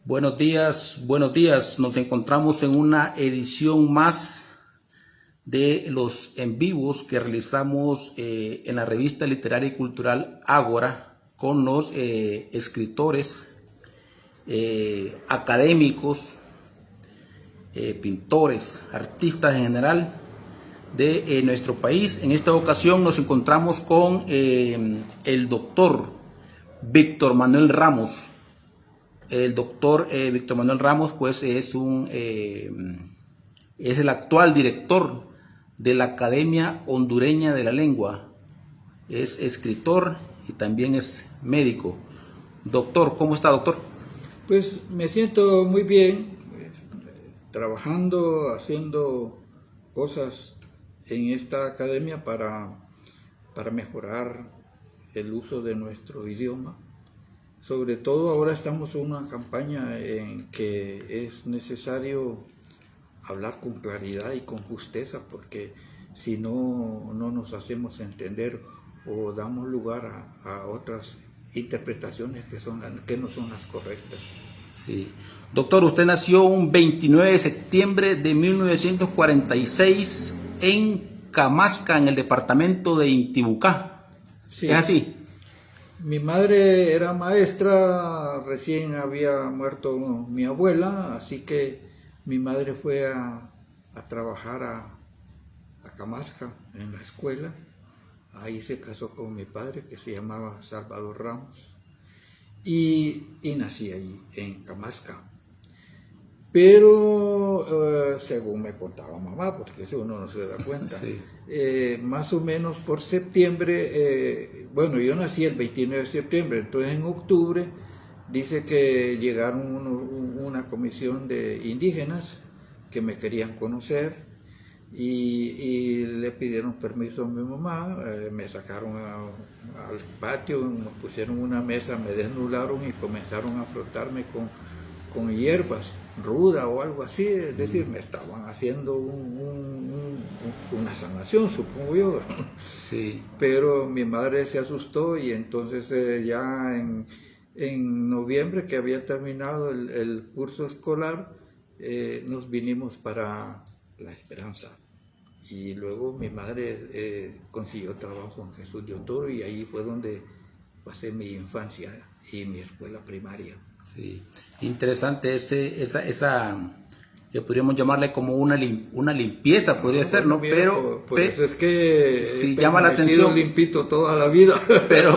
Buenos días, buenos días. Nos encontramos en una edición más de los en vivos que realizamos en la revista literaria y cultural Ágora con los escritores, académicos, pintores, artistas en general de nuestro país. En esta ocasión nos encontramos con el doctor Víctor Manuel Ramos. El doctor Víctor Manuel Ramos pues es el actual director de la Academia Hondureña de la Lengua. Es escritor y también es médico. Doctor, ¿cómo está, doctor? Pues me siento muy bien, trabajando, haciendo cosas en esta academia para mejorar el uso de nuestro idioma. Sobre todo ahora estamos en una campaña en que es necesario hablar con claridad y con justeza, porque si no, no nos hacemos entender o damos lugar a otras interpretaciones que no son las correctas. Sí. Doctor, usted nació un 29 de septiembre de 1946 en Camasca, en el departamento de Intibucá. Sí. ¿Es así? Mi madre era maestra, recién había muerto mi abuela, así que mi madre fue a trabajar a Camasca en la escuela. Ahí se casó con mi padre, que se llamaba Salvador Ramos, y nací ahí, en Camasca. Pero, según me contaba mamá, porque eso uno no se da cuenta, sí. Más o menos por septiembre, bueno, yo nací el 29 de septiembre, entonces en octubre dice que llegaron una comisión de indígenas que me querían conocer y le pidieron permiso a mi mamá, me sacaron al patio, me pusieron una mesa, me desnudaron y comenzaron a frotarme con hierbas ruda o algo así, es decir, me estaban haciendo una sanación, supongo yo. Sí. Pero mi madre se asustó y entonces ya en noviembre, que había terminado el curso escolar, nos vinimos para La Esperanza. Y luego mi madre consiguió trabajo en Jesús de Otoro y ahí fue donde pasé mi infancia y mi escuela primaria. Sí, interesante esa que podríamos llamarle como una limpieza, podría ser, ¿no? Mira, pero por eso es que sí, llama la atención. Limpito toda la vida. Pero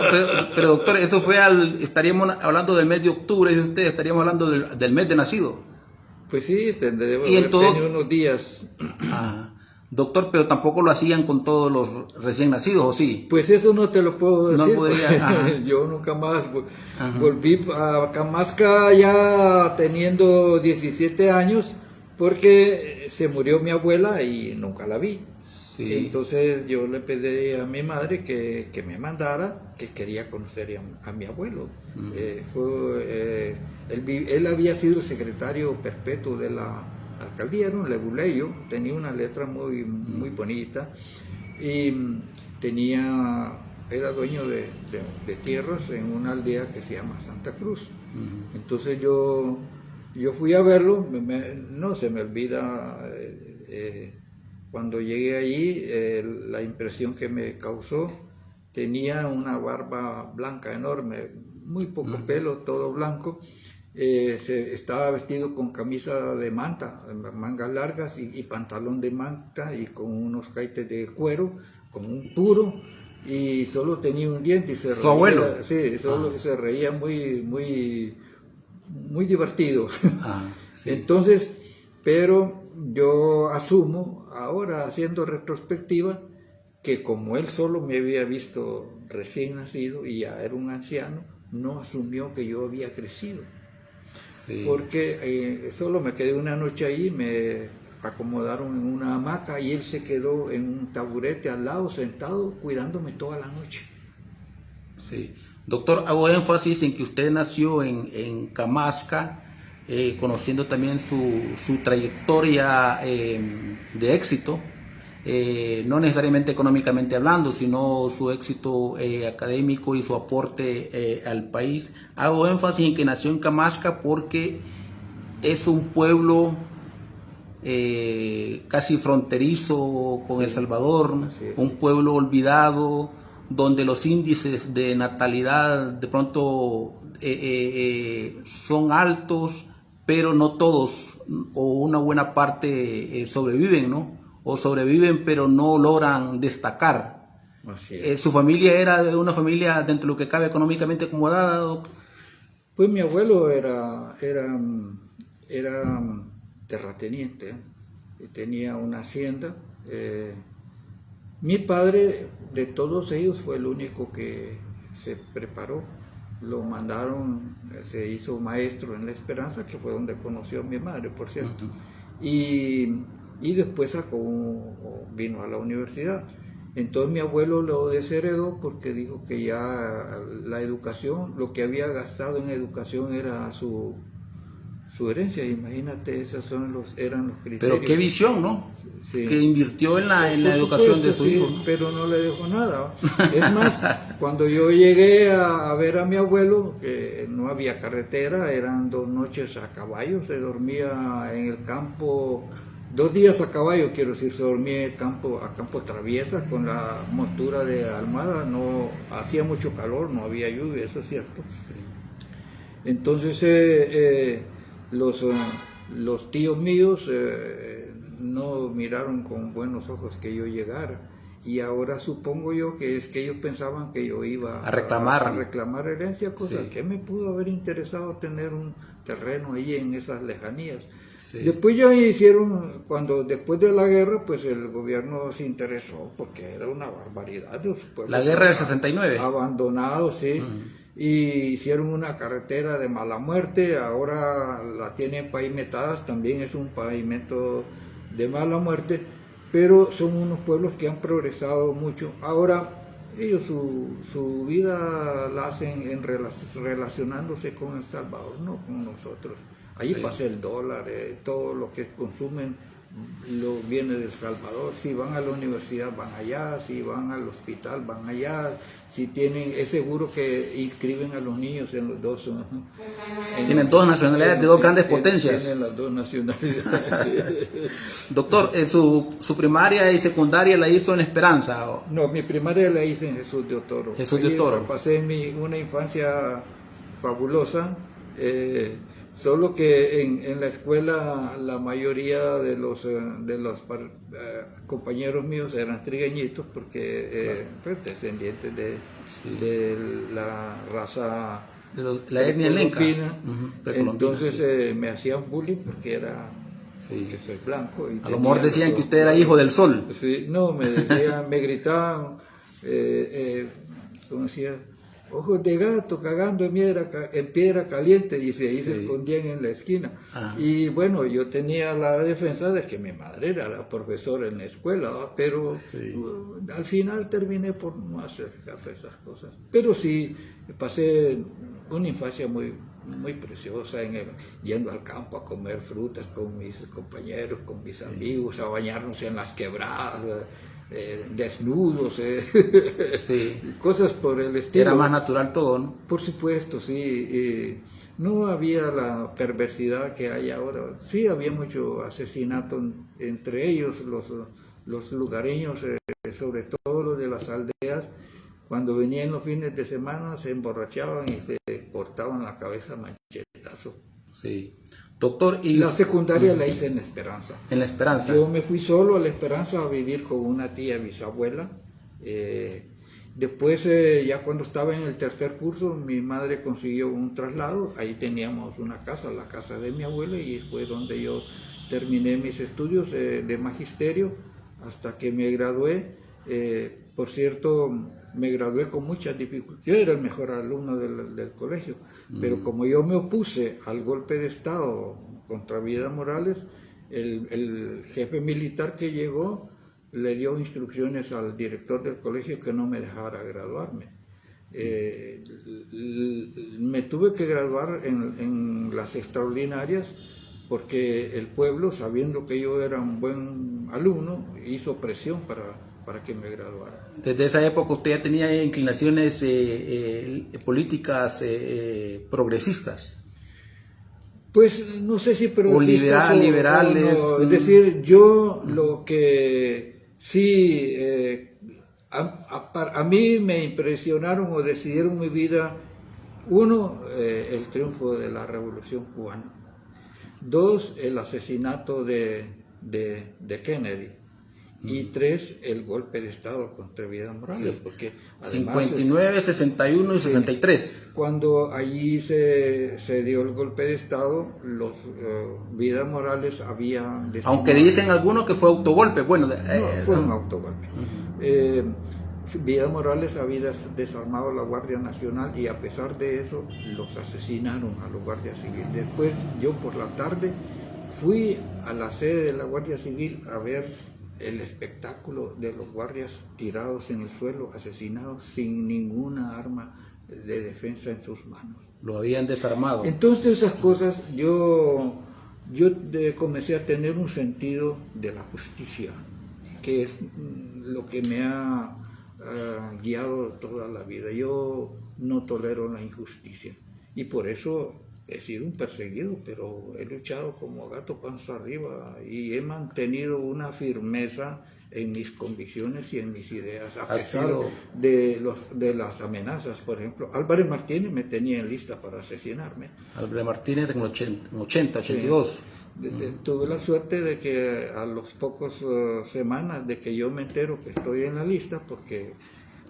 doctor, eso fue estaríamos hablando del mes de octubre, dice usted, estaríamos hablando del mes de nacido. Pues sí, tendremos haber tenido unos días. Ajá. Doctor, pero tampoco lo hacían con todos los recién nacidos, ¿o sí? Pues eso no te lo puedo decir. No podría, yo nunca más volví a Camasca ya teniendo 17 años porque se murió mi abuela y nunca la vi. Sí. Entonces yo le pedí a mi madre que me mandara, que quería conocer a mi abuelo. Él había sido el secretario perpetuo de la alcaldía, era un leguleyo, tenía una letra muy bonita y era dueño de tierras en una aldea que se llama Santa Cruz. Entonces yo fui a verlo, no se me olvida cuando llegué allí, la impresión que me causó. Tenía una barba blanca enorme, muy poco pelo, todo blanco. Estaba vestido con camisa de manta, mangas largas y pantalón de manta y con unos caites de cuero, con un puro, y solo tenía un diente y se reía. ¿Su abuelo? Sí, se reía muy divertido. Sí. Entonces, pero yo asumo, ahora haciendo retrospectiva, que como él solo me había visto recién nacido y ya era un anciano, no asumió que yo había crecido. Sí. Porque solo me quedé una noche ahí, me acomodaron en una hamaca y él se quedó en un taburete al lado, sentado, cuidándome toda la noche. Sí. Doctor, hago énfasis en que usted nació en Camasca, conociendo también su trayectoria de éxito, no necesariamente económicamente hablando, sino su éxito académico y su aporte al país. Hago énfasis en que nació en Camasca porque es un pueblo casi fronterizo con El Salvador, un pueblo olvidado, donde los índices de natalidad de pronto son altos, pero no todos, o una buena parte sobreviven, ¿no? O sobreviven, pero no logran destacar. ¿Su familia era una familia dentro de lo que cabe económicamente acomodada, doctor? Pues mi abuelo era terrateniente, tenía una hacienda. Mi padre, de todos ellos, fue el único que se preparó. Lo mandaron, se hizo maestro en La Esperanza, que fue donde conoció a mi madre, por cierto. Y después vino a la universidad. Entonces mi abuelo lo desheredó porque dijo que ya la educación, lo que había gastado en educación era su herencia. Imagínate, eran los criterios. Pero qué visión, ¿no? Sí. Que invirtió en la educación de su hijo, ¿no? Pero no le dejó nada. Es más, cuando yo llegué a ver a mi abuelo, que no había carretera, eran 2 noches a caballo, se dormía en el campo, 2 días a caballo, quiero decir, se dormía en el campo, a campo traviesa, con la montura de almohada. No hacía mucho calor, no había lluvia, eso es cierto. Entonces los tíos míos no miraron con buenos ojos que yo llegara, y ahora supongo yo que es que ellos pensaban que yo iba a reclamar herencia, cosa que me pudo haber interesado tener un terreno ahí en esas lejanías. Después ya hicieron, después de la guerra, pues el gobierno se interesó, porque era una barbaridad. La guerra del 69. Abandonados, sí. Y hicieron una carretera de mala muerte, ahora la tienen pavimentadas, también es un pavimento de mala muerte, pero son unos pueblos que han progresado mucho. Ahora ellos su vida la hacen relacionándose con El Salvador, no con nosotros. Allí pasa el dólar, todo lo que consumen lo viene de El Salvador. Si van a la universidad van allá, si van al hospital van allá, si es seguro que inscriben a los niños en los dos. Tienen 2 nacionalidades de 2 grandes potencias. Tienen las 2 nacionalidades. Doctor, su primaria y secundaria la hizo en Esperanza. No, mi primaria la hice en Jesús de Otoro. Jesús de Otoro. Pasé una infancia fabulosa. Solo que en la escuela la mayoría de los compañeros míos eran trigueñitos, porque pues, descendientes de la raza la etnia lenca. Entonces me hacían bullying porque soy blanco. Y a lo mejor decían que usted era hijo del sol. Sí, no, me gritaban, ¿cómo decía? Ojos de gato cagando en piedra caliente, y ahí se escondían en la esquina. Y bueno, yo tenía la defensa de que mi madre era la profesora en la escuela, pero al final terminé por no hacer caso a esas cosas. Pero sí, pasé una infancia muy preciosa, yendo al campo a comer frutas con mis compañeros, con mis amigos, a bañarnos en las quebradas, desnudos, cosas por el estilo. Era más natural todo, ¿no? Por supuesto, sí. No había la perversidad que hay ahora. Sí, había mucho asesinato entre ellos, los lugareños, sobre todo los de las aldeas. Cuando venían los fines de semana se emborrachaban y se cortaban la cabeza a machetazos. Sí. Doctor, y la secundaria la hice en La Esperanza. En La Esperanza. Yo me fui solo a La Esperanza a vivir con una tía bisabuela. Después, ya cuando estaba en el 3er curso, mi madre consiguió un traslado. Ahí teníamos una casa, la casa de mi abuela, y fue donde yo terminé mis estudios de magisterio hasta que me gradué. Por cierto, me gradué con muchas dificultades. Yo era el mejor alumno del colegio, pero como yo me opuse al golpe de Estado contra Vida Morales, el jefe militar que llegó le dio instrucciones al director del colegio que no me dejara graduarme. Me tuve que graduar en las extraordinarias, porque el pueblo, sabiendo que yo era un buen alumno, hizo presión para que me graduara. Desde esa época usted ya tenía inclinaciones políticas progresistas. Pues no sé si progresistas o liberales. O no. Es decir, yo lo que sí, a mí me impresionaron o decidieron mi vida, uno, el triunfo de la Revolución Cubana. Dos, el asesinato de Kennedy. Y tres, el golpe de Estado contra Evo Morales, porque además, 59, 61 y 63. Cuando allí se dio el golpe de Estado, Evo Morales había... Aunque dicen algunos que fue autogolpe, bueno... no, fue un autogolpe. Evo Morales había desarmado la Guardia Nacional y a pesar de eso los asesinaron a los guardias civiles. Después yo por la tarde fui a la sede de la Guardia Civil a ver el espectáculo de los guardias tirados en el suelo, asesinados sin ninguna arma de defensa en sus manos. Lo habían desarmado. Entonces esas cosas yo comencé a tener un sentido de la justicia, que es lo que me ha guiado toda la vida. Yo no tolero la injusticia y por eso he sido un perseguido, pero he luchado como gato panza arriba y he mantenido una firmeza en mis convicciones y en mis ideas, a pesar de las amenazas. Por ejemplo, Álvarez Martínez me tenía en lista para asesinarme. Álvarez Martínez en 80, 82. Sí. Tuve la suerte de que a los pocos semanas de que yo me entero que estoy en la lista, porque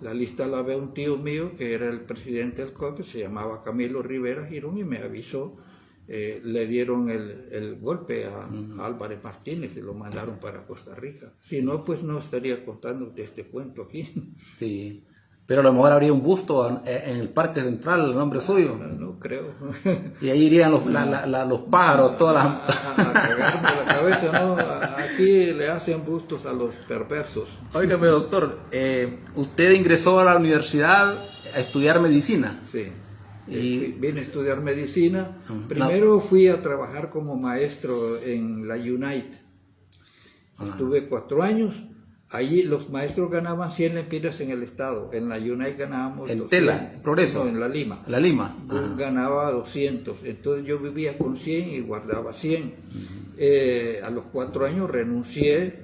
la lista la ve un tío mío que era el presidente del COPE, se llamaba Camilo Rivera Girón, y me avisó. Le dieron el golpe a Álvarez Martínez y lo mandaron para Costa Rica. Si no, pues no estaría contándote este cuento aquí. Sí, pero a lo mejor habría un busto en el Parque Central, el nombre suyo. No creo. Y ahí irían los pájaros, todas las... A cagarme la cabeza, ¿no? Aquí le hacen bustos a los perversos. Óigame, doctor, usted ingresó a la universidad a estudiar medicina. Sí. Vine a estudiar medicina. Primero fui a trabajar como maestro en la Unite. Estuve 4 años. Allí los maestros ganaban 100 lempiras en el estado. En la Unite ganábamos... ¿En Tela? ¿Progreso? No, en La Lima. ¿La Lima? Ganaba 200. Entonces yo vivía con 100 y guardaba 100. A los 4 años renuncié.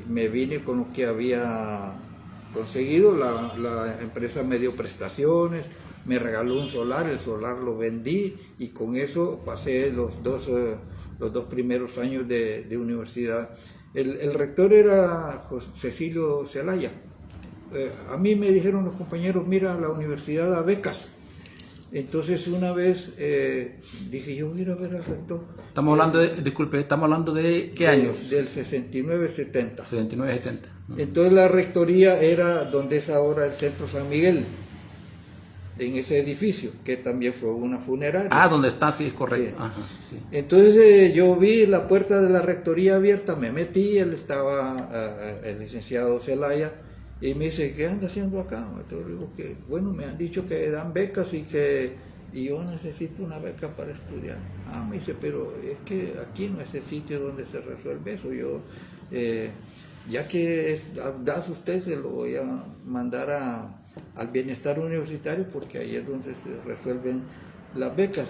Me vine con lo que había conseguido. La empresa me dio prestaciones, me regaló un solar, el solar lo vendí y con eso pasé los dos primeros años de universidad. El rector era Cecilio Zelaya. A mí me dijeron los compañeros, mira, la universidad da becas. Entonces una vez dije, yo voy a ir a ver al rector. Estamos hablando de, disculpe, ¿estamos hablando de qué años? Del 69-70. 69-70. Entonces la rectoría era donde es ahora el Centro San Miguel, en ese edificio, que también fue una funeraria. Ah, donde está, sí, es correcto. Sí. Ajá, sí. Entonces yo vi la puerta de la rectoría abierta, me metí, él estaba, el licenciado Zelaya, y me dice, ¿qué anda haciendo acá? Entonces digo que, bueno, me han dicho que dan becas y yo necesito una beca para estudiar. Me dice, pero es que aquí no es el sitio donde se resuelve eso. Yo, ya que es audaz usted, se lo voy a mandar al bienestar universitario, porque ahí es donde se resuelven las becas.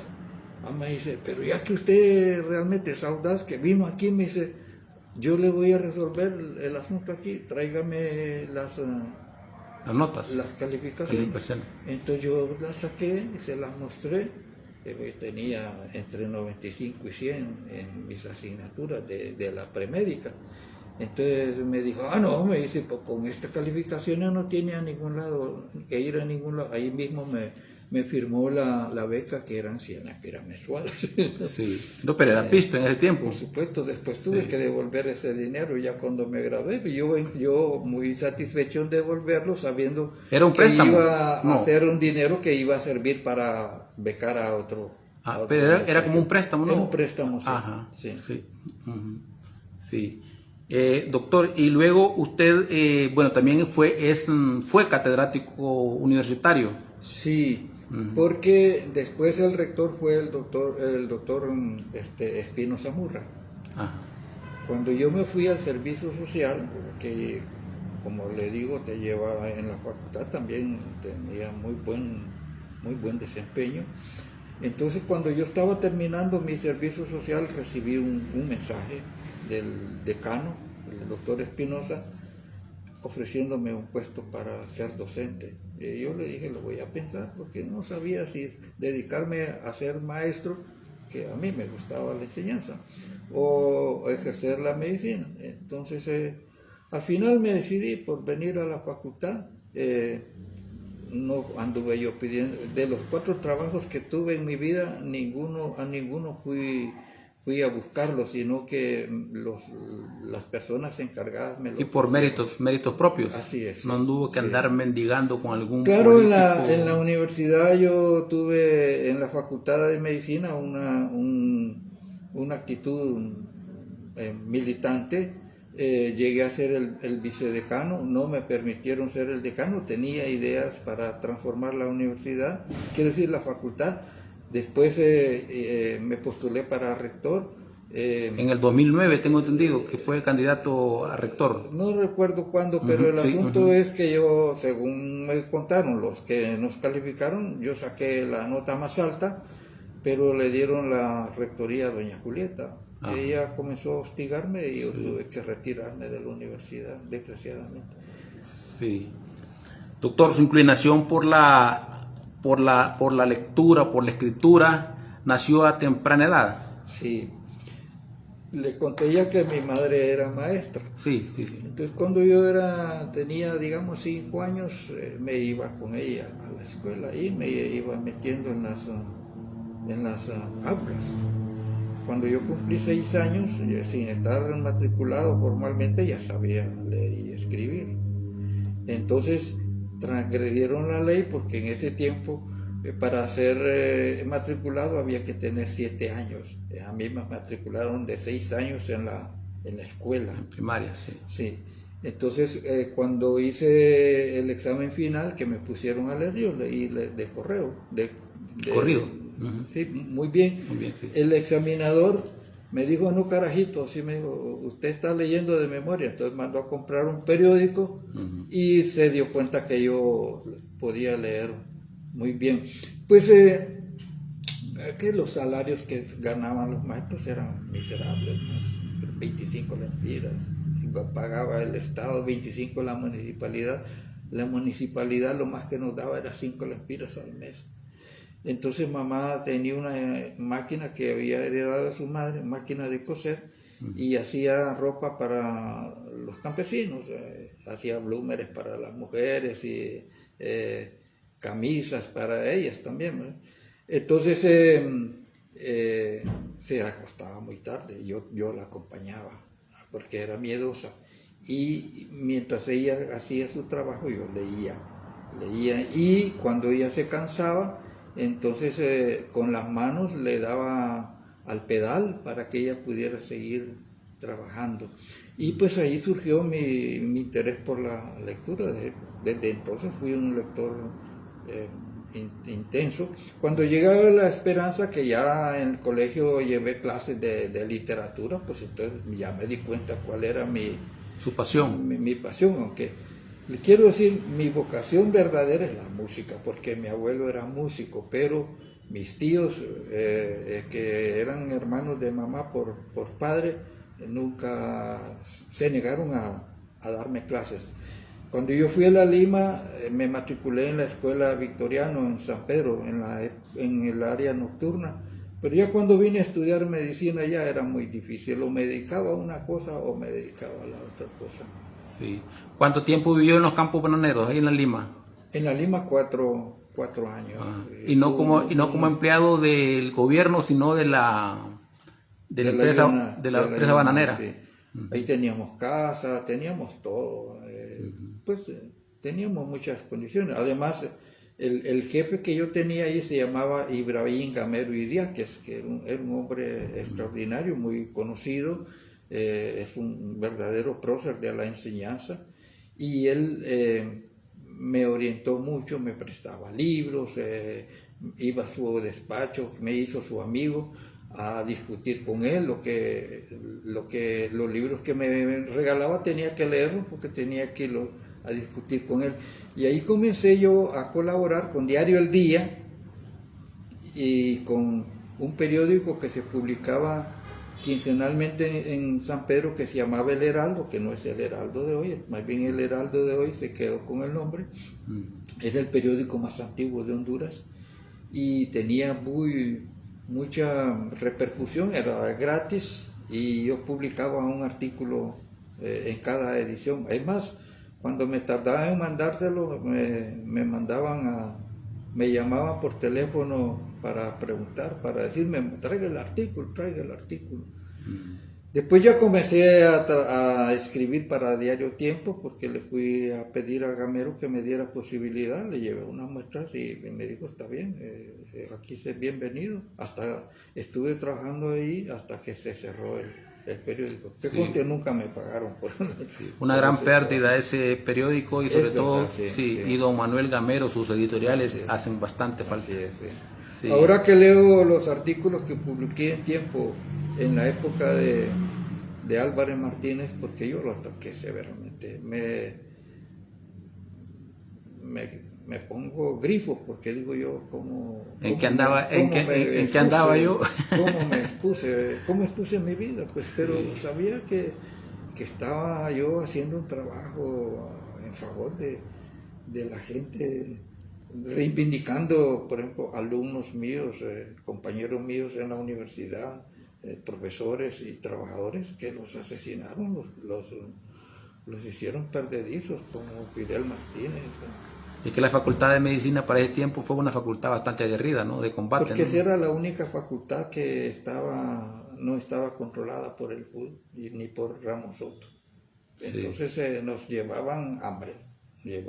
Me dice, pero ya que usted realmente es audaz, que vino aquí, me dice, yo le voy a resolver el asunto aquí, tráigame las notas, las calificaciones. Entonces yo las saqué y se las mostré. Tenía entre 95 y 100 en mis asignaturas de la premédica. Entonces me dijo, no, me dice, pues con estas calificaciones no tiene a ningún lado, que ir a ningún lado. Ahí mismo me firmó la beca, que eran 100 lempiras mensuales. Sí, no, pero era pisto en ese tiempo. Por supuesto, después tuve que devolver ese dinero ya cuando me gradué. Yo muy satisfecho en devolverlo, sabiendo ¿Era un préstamo? Que iba a hacer un dinero que iba a servir para becar a otro. Pero era como un préstamo, ¿no? Era un préstamo, sí. Ajá, sí. Sí. Sí. Doctor, y luego usted, bueno, también fue catedrático universitario. Sí, porque después el rector fue el doctor Espino Zamurra. Ajá. Cuando yo me fui al servicio social, que como le digo, te llevaba en la facultad, también tenía muy buen desempeño. Entonces cuando yo estaba terminando mi servicio social recibí un mensaje del decano, el doctor Espinosa, ofreciéndome un puesto para ser docente. Y yo le dije, lo voy a pensar, porque no sabía si dedicarme a ser maestro, que a mí me gustaba la enseñanza, o ejercer la medicina. Entonces, al final me decidí por venir a la facultad. No anduve yo pidiendo, de los 4 trabajos que tuve en mi vida, a ninguno fui a buscarlo, sino que las personas encargadas me lo Y por pusieron. méritos propios. Así es. No anduvo que andar mendigando con algún Claro, político. en la universidad yo tuve, en la Facultad de Medicina, una actitud militante. Llegué a ser el vicedecano, no me permitieron ser el decano, tenía ideas para transformar la universidad, quiero decir la facultad. Después me postulé para rector. En el 2009 tengo entendido que fue candidato a rector. No recuerdo cuándo, pero el asunto es que yo, según me contaron los que nos calificaron, yo saqué la nota más alta, pero le dieron la rectoría a doña Julieta. Ella comenzó a hostigarme y yo tuve que retirarme de la universidad, desgraciadamente. Sí. Doctor, su inclinación por la lectura, por la escritura, nació a temprana edad. Sí. Le conté ya que mi madre era maestra. Sí. Entonces cuando yo tenía, digamos, 5 años, me iba con ella a la escuela y me iba metiendo en las aulas. Cuando yo cumplí 6 años, sin estar matriculado formalmente, ya sabía leer y escribir. Entonces transgredieron la ley porque en ese tiempo para ser matriculado había que tener 7 años. A mí me matricularon de 6 años en la escuela. En primaria, sí. Sí. Entonces, cuando hice el examen final, que me pusieron a leer, yo leí de correo. Corrido. Sí, muy bien. Muy bien, sí. El examinador me dijo, no carajito, sí me dijo, usted está leyendo de memoria. Entonces mandó a comprar un periódico y se dio cuenta que yo podía leer muy bien. Pues que los salarios que ganaban los maestros eran miserables, ¿no? 25 lempiras. Pagaba el Estado 25 la municipalidad. La municipalidad lo más que nos daba era 5 lempiras al mes. Entonces mamá tenía una máquina que había heredado de su madre, máquina de coser, y hacía ropa para los campesinos, hacía blúmeres para las mujeres y camisas para ellas también, ¿no? Entonces se acostaba muy tarde, yo la acompañaba porque era miedosa, y mientras ella hacía su trabajo yo leía, y cuando ella se cansaba, entonces con las manos le daba al pedal para que ella pudiera seguir trabajando. Y pues ahí surgió mi interés por la lectura. Desde entonces fui un lector intenso. Cuando llegaba La Esperanza, que ya en el colegio llevé clases de literatura, pues entonces ya me di cuenta cuál era su pasión. Mi pasión, aunque le quiero decir, mi vocación verdadera es la música, porque mi abuelo era músico, pero mis tíos, que eran hermanos de mamá por padre, nunca se negaron a darme clases. Cuando yo fui a La Lima, me matriculé en la escuela Victoriano en San Pedro, en el área nocturna, pero ya cuando vine a estudiar medicina ya era muy difícil, o me dedicaba a una cosa o me dedicaba a la otra cosa. Sí. ¿Cuánto tiempo vivió en los campos bananeros, ahí en La Lima? En La Lima 4 años. Y no como empleado del gobierno, sino de la empresa bananera. Sí. Ahí teníamos casa, teníamos todo. Pues teníamos muchas condiciones. Además, el jefe que yo tenía ahí se llamaba Ibrahim Gamero Idiáquez, que era un hombre extraordinario, muy conocido. Es un verdadero prócer de la enseñanza, y él me orientó mucho, me prestaba libros, iba a su despacho, me hizo su amigo, a discutir con él los libros que me regalaba tenía que leerlos porque tenía que ir a discutir con él. Y ahí comencé yo a colaborar con Diario El Día, y con un periódico que se publicaba quincenalmente en San Pedro que se llamaba El Heraldo, que no es El Heraldo de hoy, más bien El Heraldo de hoy se quedó con el nombre. Era el periódico más antiguo de Honduras y tenía mucha repercusión, era gratis y yo publicaba un artículo en cada edición. Es más, cuando me tardaba en mandárselo, me llamaban por teléfono para preguntar, para decirme, traiga el artículo, traiga el artículo. Después ya comencé a escribir para Diario Tiempo, porque le fui a pedir a Gamero que me diera posibilidad, le llevé unas muestras y me dijo, está bien, aquí es bienvenido. Hasta estuve trabajando ahí hasta que se cerró el periódico. Que conste, nunca me pagaron por una gran pérdida ese periódico y sobre todo, sí. y don Manuel Gamero, sus editoriales hacen bastante falta. Sí. Ahora que leo los artículos que publiqué en Tiempo en la época de Álvarez Martínez, porque yo lo ataqué severamente, me pongo grifo, porque digo yo, ¿en qué andaba yo? ¿Cómo expuse mi vida? Pues, pero sabía que estaba yo haciendo un trabajo en favor de la gente, reivindicando, por ejemplo, alumnos míos, compañeros míos en la universidad, profesores y trabajadores que los asesinaron, los hicieron perdedizos, como Fidel Martínez. Y que la Facultad de Medicina para ese tiempo fue una facultad bastante aguerrida, ¿no? De combate. Porque esa era la única facultad que no estaba controlada por el FUD ni por Ramos Soto. Entonces nos llevaban hambre. Sí.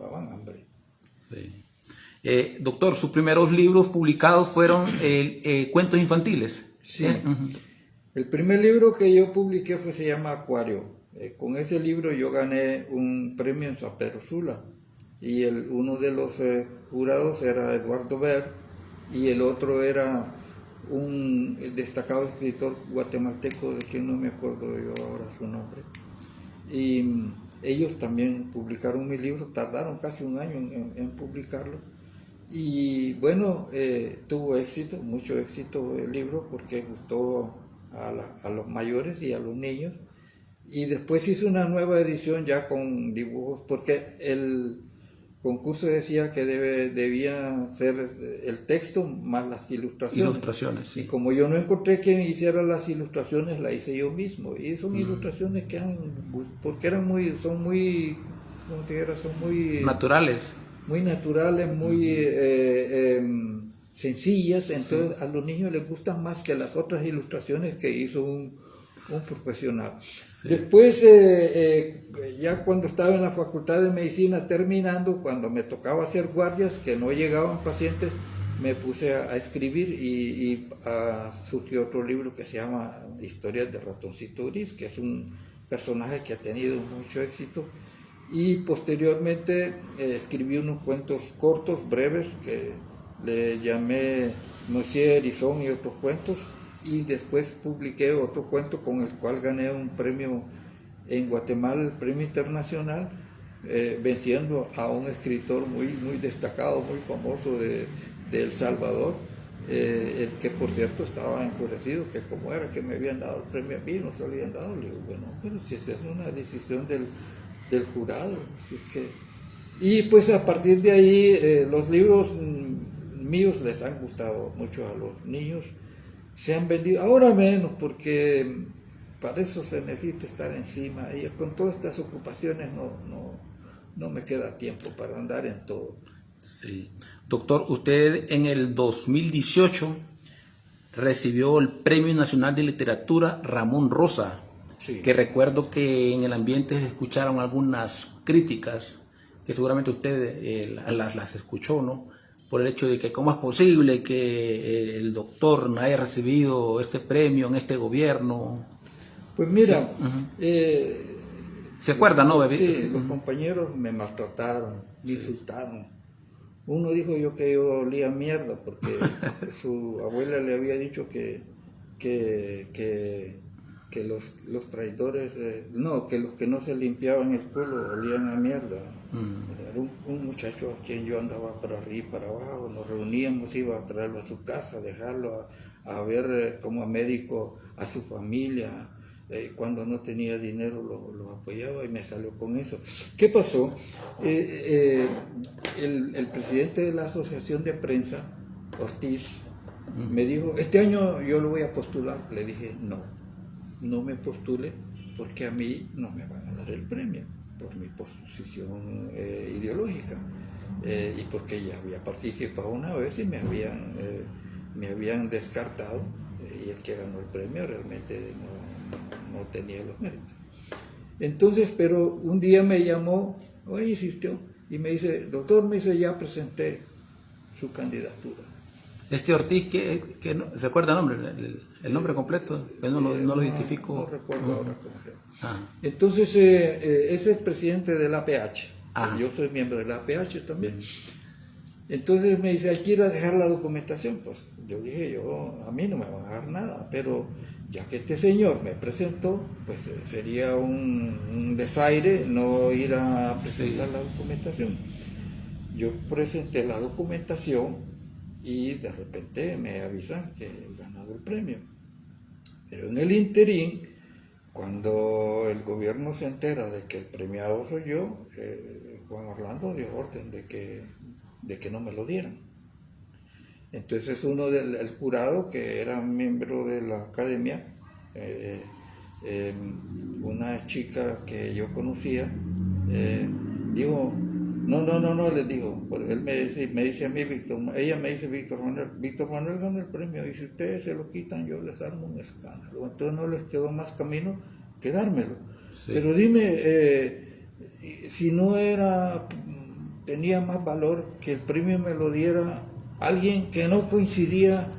Doctor, sus primeros libros publicados fueron cuentos infantiles. Sí. El primer libro que yo publiqué se llama Acuario. Con ese libro yo gané un premio en San Pedro Sula. Y uno de los jurados era Eduardo Ver y el otro era un destacado escritor guatemalteco de quien no me acuerdo yo ahora su nombre. Y ellos también publicaron mi libro, tardaron casi un año en publicarlo. Y bueno, tuvo éxito, mucho éxito el libro porque gustó a los mayores y a los niños. Y después hice una nueva edición ya con dibujos, porque el concurso decía que debía ser el texto más las ilustraciones. Sí. Y como yo no encontré quien hiciera las ilustraciones, la hice yo mismo. Y son ilustraciones que porque son muy naturales. Muy naturales, muy sencillas. Entonces a los niños les gustan más que las otras ilustraciones que hizo un profesional. Sí. Después, ya cuando estaba en la Facultad de Medicina terminando, cuando me tocaba hacer guardias, que no llegaban pacientes, me puse a escribir y surgió otro libro que se llama Historias de Ratoncito Gris, que es un personaje que ha tenido mucho éxito. Y posteriormente escribí unos cuentos cortos, breves, que le llamé Monsieur Hérisson y otros cuentos. Y después publiqué otro cuento con el cual gané un premio en Guatemala, el premio internacional, venciendo a un escritor muy destacado, muy famoso de El Salvador, el que por cierto estaba enfurecido, que como era que me habían dado el premio a mí, no se lo habían dado. Le digo, bueno, pero si esa es una decisión del jurado. Así que, y pues a partir de ahí los libros míos les han gustado mucho a los niños. Se han vendido, ahora menos, porque para eso se necesita estar encima, y con todas estas ocupaciones no me queda tiempo para andar en todo. Sí. Doctor, usted en el 2018 recibió el Premio Nacional de Literatura Ramón Rosa, sí, que recuerdo que en el ambiente se escucharon algunas críticas, que seguramente usted las escuchó, ¿no? Por el hecho de que cómo es posible que el doctor no haya recibido este premio en este gobierno. Pues mira, sí. ¿Se acuerda, no, bebé? Sí, los compañeros me maltrataron, me insultaron. Uno dijo que yo olía mierda porque su abuela le había dicho que los traidores, que los que no se limpiaban el culo olían a mierda. Era un muchacho a quien yo andaba para arriba y para abajo, nos reuníamos, iba a traerlo a su casa, a dejarlo a ver como médico a su familia. Cuando no tenía dinero lo apoyaba y me salió con eso. ¿Qué pasó? El presidente de la Asociación de Prensa, Ortiz, me dijo, este año yo lo voy a postular. Le dije, no me postule porque a mí no me van a dar el premio por mi posición ideológica y porque ya había participado una vez y me habían descartado y el que ganó el premio realmente no tenía los méritos. Entonces, pero un día me llamó, oye, insistió, y me dice, doctor, me dice, ya presenté su candidatura. Este Ortiz, que no, ¿se acuerda el nombre? El nombre completo, yo no lo identifico. No recuerdo ahora cómo se llama. Entonces, ese es el presidente del APH. Yo soy miembro del APH también. Entonces me dice, hay que ir a dejar la documentación. Pues yo dije, a mí no me van a dar nada, pero ya que este señor me presentó, pues sería un desaire no ir a presentar la documentación. Yo presenté la documentación y de repente me avisan que he ganado el premio. Pero en el interín, cuando el gobierno se entera de que el premiado soy yo, Juan Orlando dio orden de que no me lo dieran. Entonces uno del jurado, que era miembro de la academia, una chica que yo conocía, dijo, no, les digo, él me dice a mí, ella me dice, Víctor Manuel ganó el premio, y si ustedes se lo quitan, yo les armo un escándalo. Entonces no les quedó más camino que dármelo. Sí. Pero dime, si no tenía más valor que el premio me lo diera alguien que no coincidía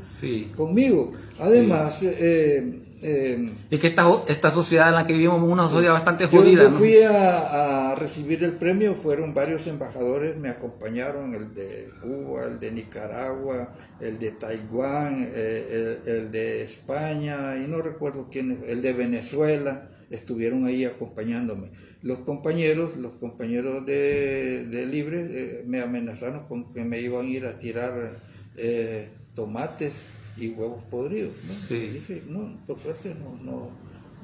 conmigo. Además, es que esta sociedad en la que vivimos es una sociedad bastante jodida. Yo fui a recibir el premio, fueron varios embajadores, me acompañaron, el de Cuba, el de Nicaragua, el de Taiwán, el de España, y no recuerdo quién, el de Venezuela, estuvieron ahí acompañándome. Los compañeros de Libre me amenazaron con que me iban a ir a tirar tomates y huevos podridos, ¿no? Sí. Y dije, no, por suerte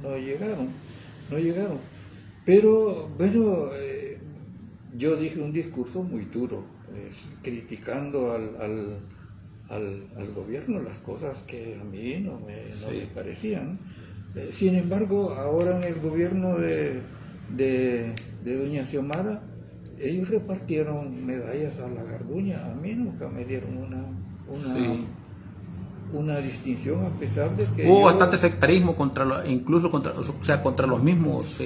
no llegaron. Pero bueno, yo dije un discurso muy duro, criticando al gobierno las cosas que a mí no me parecían. Sin embargo, ahora en el gobierno de doña Xiomara, ellos repartieron medallas a la Garduña. A mí nunca me dieron una distinción, a pesar de que hubo bastante sectarismo incluso contra los mismos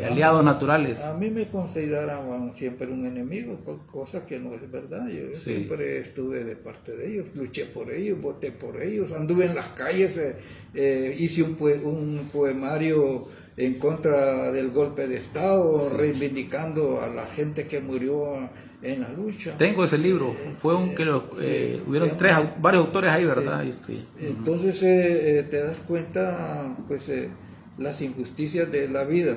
aliados naturales. A mí me consideraban siempre un enemigo, cosa que no es verdad. Yo siempre estuve de parte de ellos, luché por ellos, voté por ellos, anduve en las calles, hice un poemario en contra del golpe de Estado, reivindicando a la gente que murió en la lucha. Tengo ese libro, fue hubieron varios autores ahí, ¿verdad? Entonces te das cuenta, pues, las injusticias de la vida,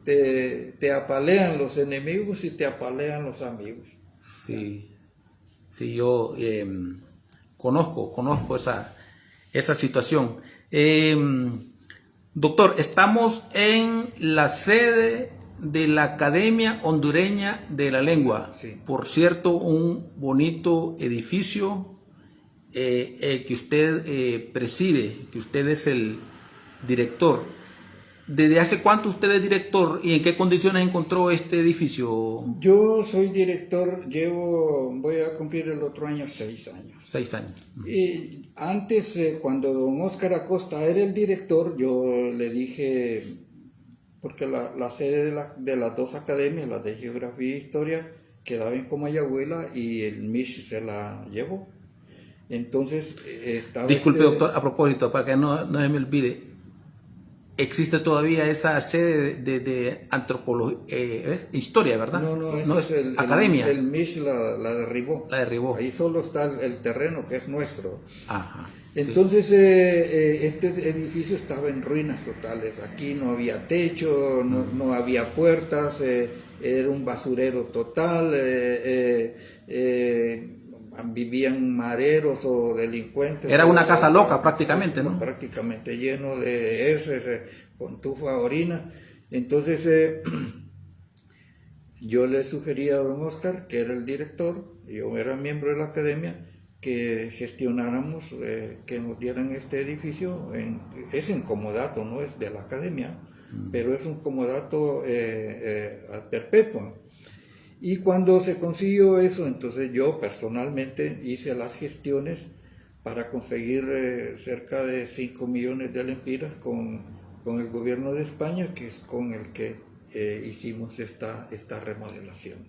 te apalean los enemigos y te apalean los amigos. Sí, yo conozco esa situación. Doctor, estamos en la sede de la Academia Hondureña de la Lengua. Sí. Por cierto, un bonito edificio que usted preside, que usted es el director. ¿Desde hace cuánto usted es director y en qué condiciones encontró este edificio? Yo soy director, voy a cumplir el otro año 6 años. 6 años. Y antes, cuando don Óscar Acosta era el director, yo le dije, porque la sede de las dos academias, la de Geografía e Historia, quedaba en Comayagüela y el MISH se la llevó. Entonces estaba... Disculpe, doctor, a propósito, para que no se me olvide, ¿existe todavía esa sede de antropología, historia, verdad? No, es academia. El MISH la derribó. La derribó. Ahí solo está el terreno que es nuestro. Ajá. Entonces este edificio estaba en ruinas totales. Aquí no había techo, no había puertas, era un basurero total, vivían mareros o delincuentes. Era una casa loca prácticamente, ¿no? Prácticamente lleno de heces, con tufa de orina. Entonces yo le sugerí a don Oscar, que era el director, yo era miembro de la academia, que gestionáramos, que nos dieran este edificio. Es en comodato, no es de la academia, pero es un comodato perpetuo. Y cuando se consiguió eso, entonces yo personalmente hice las gestiones para conseguir cerca de 5 millones de lempiras con el gobierno de España, que es con el que hicimos esta remodelación.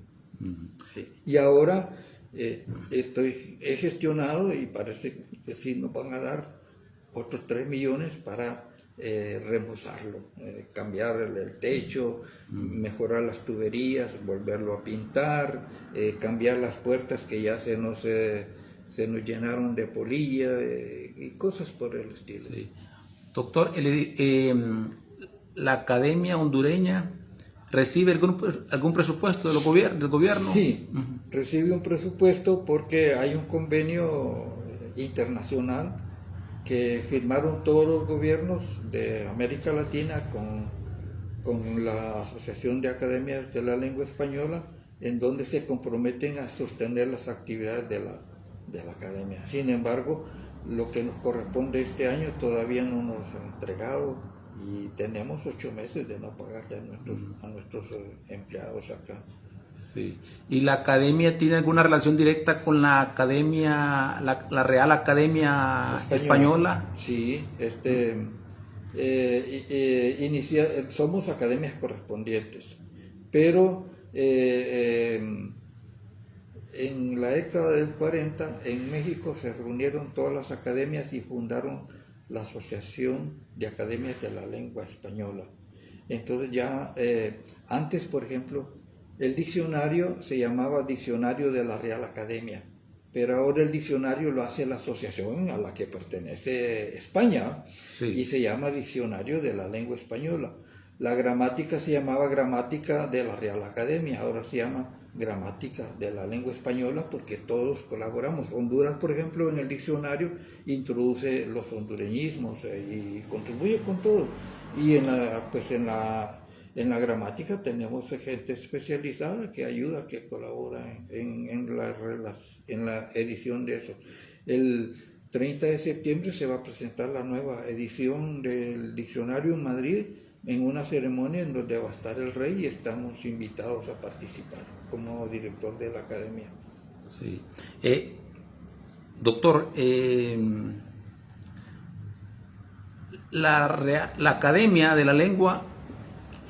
Sí. Y ahora he gestionado y parece que sí nos van a dar otros 3 millones para remozarlo, cambiar el techo, mejorar las tuberías, volverlo a pintar, cambiar las puertas que ya se nos llenaron de polilla y cosas por el estilo. Sí. Doctor, la Academia Hondureña recibe algún presupuesto del gobierno. Sí, recibe un presupuesto porque hay un convenio internacional que firmaron todos los gobiernos de América Latina con la Asociación de Academias de la Lengua Española, en donde se comprometen a sostener las actividades de la academia. Sin embargo, lo que nos corresponde este año todavía no nos han entregado y tenemos 8 meses de no pagarle a nuestros empleados acá. Sí. ¿Y la academia tiene alguna relación directa con la academia, la Real Academia Española? Sí, somos academias correspondientes, pero en la década del 40 en México se reunieron todas las academias y fundaron la Asociación de Academias de la Lengua Española. Entonces ya antes, por ejemplo, el diccionario se llamaba Diccionario de la Real Academia, pero ahora el diccionario lo hace la asociación a la que pertenece España, sí, y se llama Diccionario de la Lengua Española. La gramática se llamaba Gramática de la Real Academia, ahora se llama Gramática de la Lengua Española porque todos colaboramos. Honduras, por ejemplo, en el diccionario introduce los hondureñismos y contribuye con todo. Y en la gramática tenemos gente especializada que ayuda, que colabora en la edición de eso. El 30 de septiembre se va a presentar la nueva edición del diccionario en Madrid, en una ceremonia en donde va a estar el rey y estamos invitados a participar como director de la academia. Sí. Doctor, la Academia de la Lengua,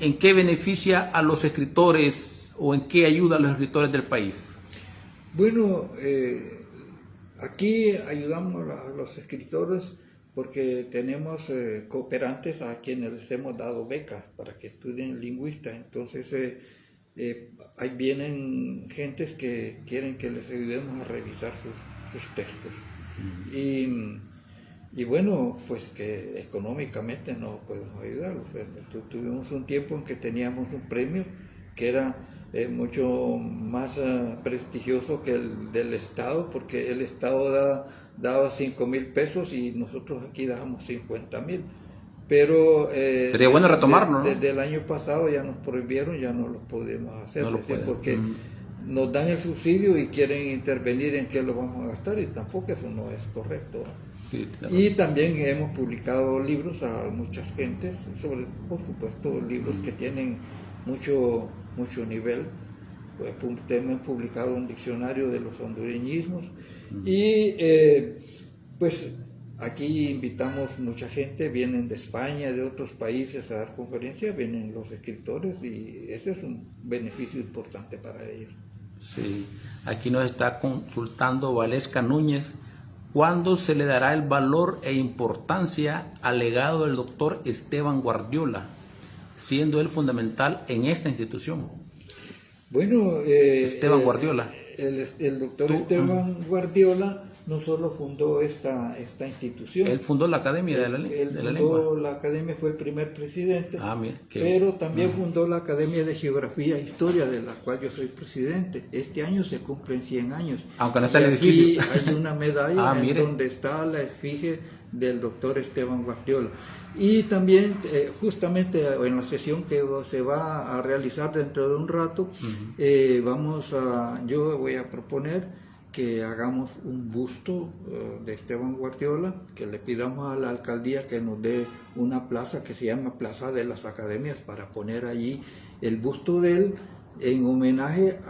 ¿en qué beneficia a los escritores o en qué ayuda a los escritores del país? Bueno, aquí ayudamos a los escritores porque tenemos cooperantes a quienes les hemos dado becas para que estudien lingüista. Entonces ahí vienen gentes que quieren que les ayudemos a revisar sus textos. Y bueno, pues que económicamente no podemos ayudarlos. Tuvimos un tiempo en que teníamos un premio que era mucho más prestigioso que el del Estado, porque el Estado daba 5,000 pesos y nosotros aquí dábamos 50,000. Pero sería bueno retomarlo, ¿no? Desde el año pasado ya nos prohibieron, ya no lo podemos hacer, porque nos dan el subsidio y quieren intervenir en qué lo vamos a gastar, y tampoco eso no es correcto. Sí, claro. Y también hemos publicado libros a muchas gentes, por supuesto libros que tienen mucho nivel. Pues, hemos publicado un diccionario de los hondureñismos y pues aquí invitamos mucha gente, vienen de España, de otros países a dar conferencias, vienen los escritores y ese es un beneficio importante para ellos. Sí, aquí nos está consultando Valesca Núñez. ¿Cuándo se le dará el valor e importancia al legado del doctor Esteban Guardiola, siendo él fundamental en esta institución? Bueno, Esteban Guardiola. El doctor Esteban Guardiola no solo fundó esta institución. Él fundó la Academia de la Lengua. La Academia, fue el primer presidente, mira, pero también fundó la Academia de Geografía e Historia, de la cual yo soy presidente. Este año se cumplen 100 años. Aunque no está el edificio. Aquí hay una medalla donde está la efigie del doctor Esteban Guardiola. Y también, justamente en la sesión que se va a realizar dentro de un rato, yo voy a proponer que hagamos un busto de Esteban Guardiola, que le pidamos a la alcaldía que nos dé una plaza que se llama Plaza de las Academias, para poner allí el busto de él en homenaje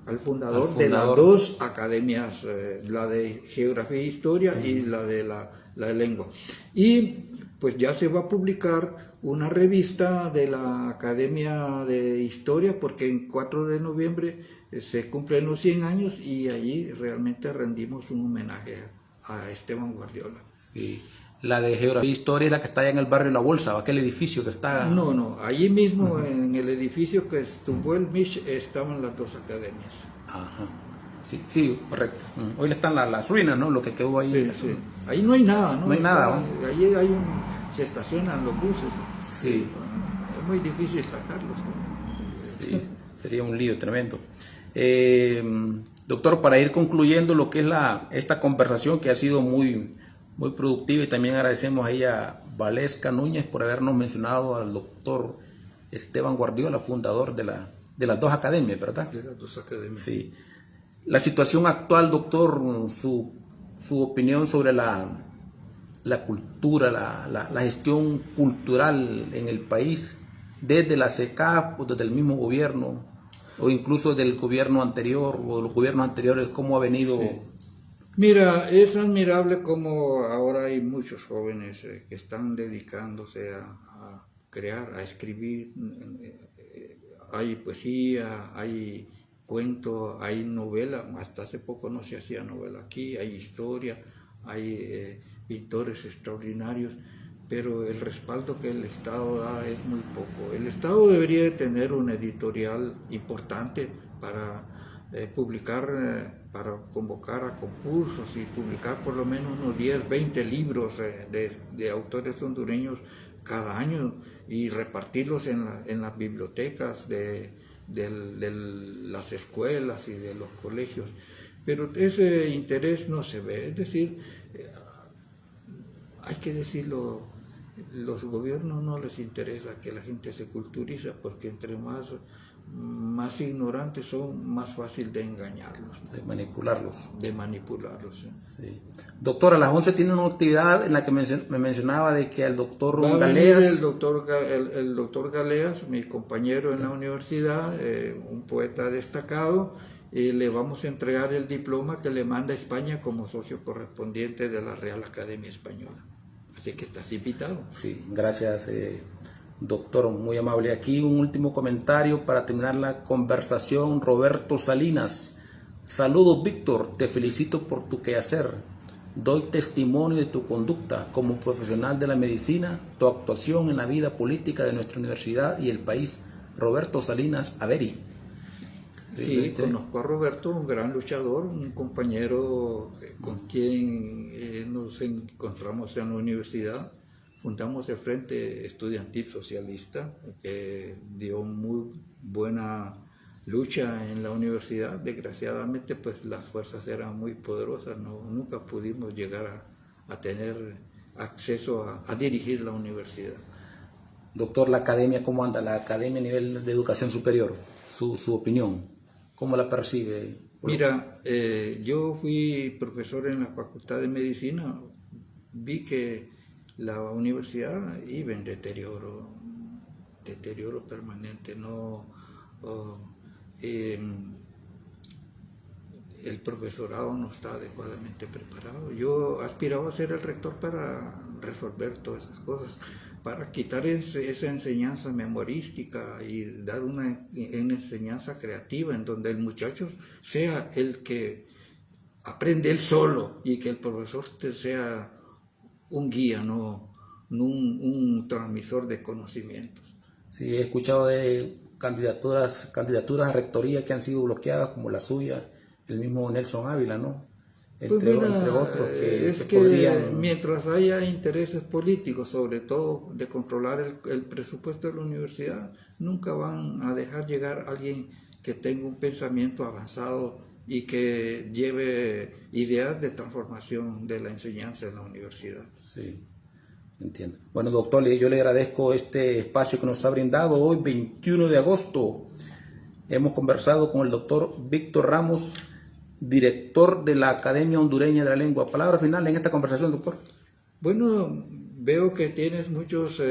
al fundador de las dos academias, la de Geografía e Historia y la de Lengua. Y pues ya se va a publicar una revista de la Academia de Historia, porque en 4 de noviembre se cumplen los 100 años y allí realmente rendimos un homenaje a Esteban Guardiola. Sí. La de Geografía e Historia es la que está allá en el barrio La Bolsa, aquel edificio que está... No, allí mismo en el edificio que estuvo el MISH estaban las dos academias. Ajá. Sí, correcto. Hoy están las ruinas, ¿no? Lo que quedó ahí. Sí. Ahí no hay nada, ¿no? No hay nada. Allí se estacionan los buses. Sí. Es muy difícil sacarlos. Sí, sería un lío tremendo. Doctor, para ir concluyendo lo que es esta conversación, que ha sido muy productiva, y también agradecemos a ella, Valesca Núñez, por habernos mencionado al doctor Esteban Guardiola, fundador de las dos academias, ¿verdad? De las dos academias. Sí. La situación actual, doctor, su opinión sobre la cultura, la gestión cultural en el país, desde la CECAP o desde el mismo gobierno, o incluso del gobierno anterior o de los gobiernos anteriores, ¿cómo ha venido? Sí. Mira, es admirable como ahora hay muchos jóvenes que están dedicándose a crear, a escribir. Hay poesía, hay cuento, hay novela. Hasta hace poco no se hacía novela aquí, hay historia, hay pintores extraordinarios, pero el respaldo que el Estado da es muy poco. El Estado debería de tener un editorial importante para publicar, para convocar a concursos y publicar por lo menos unos 10, 20 libros de autores hondureños cada año, y repartirlos en las bibliotecas de las escuelas y de los colegios. Pero ese interés no se ve. Es decir, hay que decirlo, los gobiernos no les interesa que la gente se culturiza, porque entre más ignorantes son, más fácil de engañarlos. De manipularlos. Sí. Sí. Doctor, a las 11 tiene una actividad en la que me mencionaba de que el doctor Galeas... el doctor Galeas, mi compañero en la universidad, un poeta destacado, y le vamos a entregar el diploma que le manda España como socio correspondiente de la Real Academia Española. Así que estás invitado. Sí, gracias, doctor, muy amable. Aquí un último comentario para terminar la conversación. Roberto Salinas: saludos, Víctor, te felicito por tu quehacer. Doy testimonio de tu conducta como profesional de la medicina, tu actuación en la vida política de nuestra universidad y el país. Roberto Salinas Averi. Sí, conozco a Roberto, un gran luchador, un compañero con quien nos encontramos en la universidad. Fundamos el Frente Estudiantil Socialista, que dio muy buena lucha en la universidad. Desgraciadamente, pues las fuerzas eran muy poderosas, nunca pudimos llegar a tener acceso a dirigir la universidad. Doctor, la academia, ¿cómo anda? La academia a nivel de educación superior, su opinión, ¿cómo la percibe? Mira, yo fui profesor en la Facultad de Medicina, vi que la universidad iba en deterioro permanente, el profesorado no está adecuadamente preparado. Yo aspiraba a ser el rector para resolver todas esas cosas, para quitar esa enseñanza memorística y dar una enseñanza creativa en donde el muchacho sea el que aprende él solo y que el profesor sea un guía, no un transmisor de conocimientos. Sí, he escuchado de candidaturas a rectoría que han sido bloqueadas, como la suya, el mismo Nelson Ávila, ¿no? entre otros es que podrían... mientras haya intereses políticos, sobre todo de controlar el presupuesto de la universidad, nunca van a dejar llegar a alguien que tenga un pensamiento avanzado y que lleve ideas de transformación de la enseñanza en la universidad. Sí, entiendo. Bueno, doctor, yo le agradezco este espacio que nos ha brindado hoy, 21 de agosto. Hemos conversado con el doctor Víctor Ramos, director de la Academia Hondureña de la Lengua. Palabra final en esta conversación, doctor. Bueno, veo que tienes muchos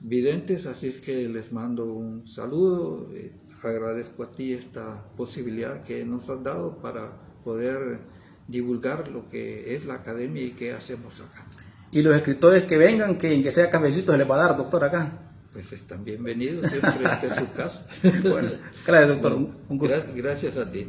videntes, así es que les mando un saludo. Agradezco a ti esta posibilidad que nos has dado para poder divulgar lo que es la academia y qué hacemos acá. Y los escritores que vengan, que sea cafecito se les va a dar, doctor, acá. Pues están bienvenidos, siempre este es su caso. Bueno, gracias, doctor. Un gusto. Gracias a ti.